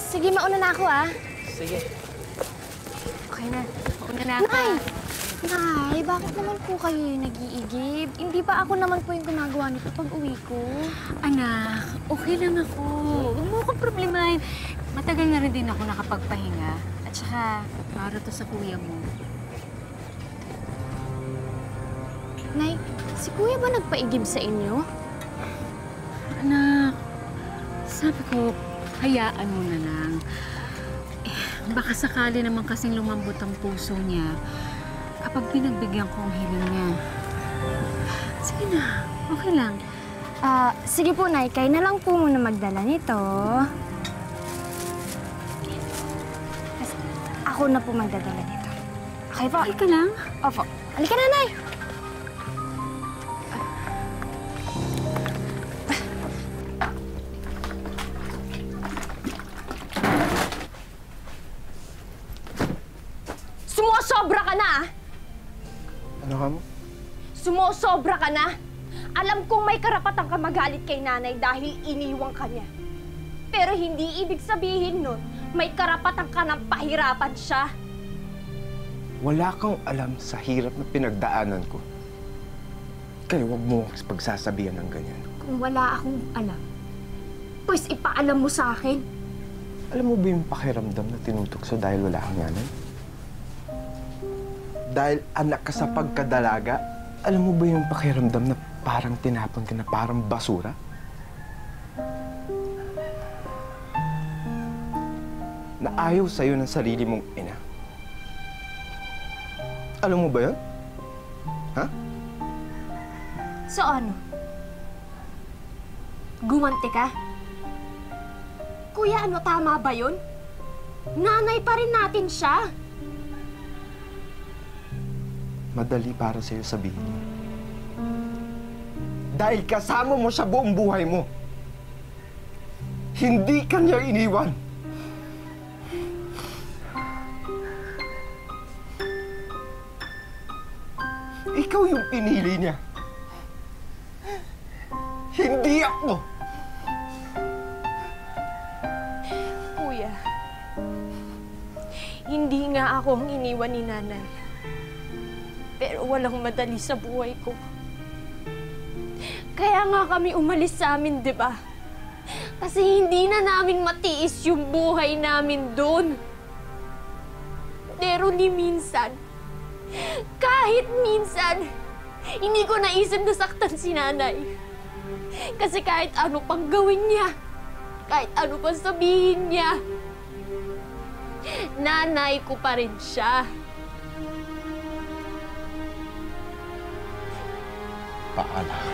Sige, mauna na ako, ah. Sige. Okay na. Mauna na ako. Nay, bakit naman po kayo yung nag-iigib? Hindi ba ako naman po yung gumagawa nito pag uwi ko? Anak, okay lang ako. Huwag mo akong problemahin. Matagal na rin din ako nakapagpahinga. At saka, para to sa kuya mo. Nay, si kuya ba nagpaigib sa inyo? Anak, sabi ko, hayaan mo na lang. Baka sakali naman kasing lumambot ang puso niya kapag pinagbigyan ko ang hiling niya. Sige na, okay lang. Sige po, Nay. Kayo na lang po muna magdala nito. Ako na po magdadala nito. Okay po? Okay ka lang? Opo. Halika na, Nay! Sumosobra ka na, ah! Ano ka mo? Sumosobra ka na! Alam kong may karapatan ka magalit kay nanay dahil iniwang ka niya. Pero hindi ibig sabihin nun, may karapatan ka ng pahirapan siya. Wala kang alam sa hirap na pinagdaanan ko. Kaya huwag mo pagsasabihan ng ganyan. Kung wala akong alam, pues ipaalam mo sa akin. Alam mo ba yung pakiramdam na tinutukso dahil wala kang nanay? Dahil anak ka sa pagkadalaga, alam mo ba yung pakiramdam na parang tinapon ka na parang basura? Na ayaw sa'yo ng sarili mong ina. Alam mo ba yun? Ha? So ano? Gumanti ka? Kuya, ano, tama ba yun? Nanay pa rin natin siya. Madali para sa'yo sabihin mo. Dahil kasama mo siya buong buhay mo. Hindi ka niya iniwan. Ikaw yung pinili niya. Hindi ako. Kuya, hindi nga ako ang iniwan ni nanay. Pero walang madali sa buhay ko. Kaya nga kami umalis sa amin, di ba? Kasi hindi na namin matiis yung buhay namin doon. Pero ni minsan, kahit minsan, hindi ko naisip na saktan si nanay. Kasi kahit ano pang gawin niya, kahit ano pang sabihin niya, nanay ko pa rin siya. Paalam.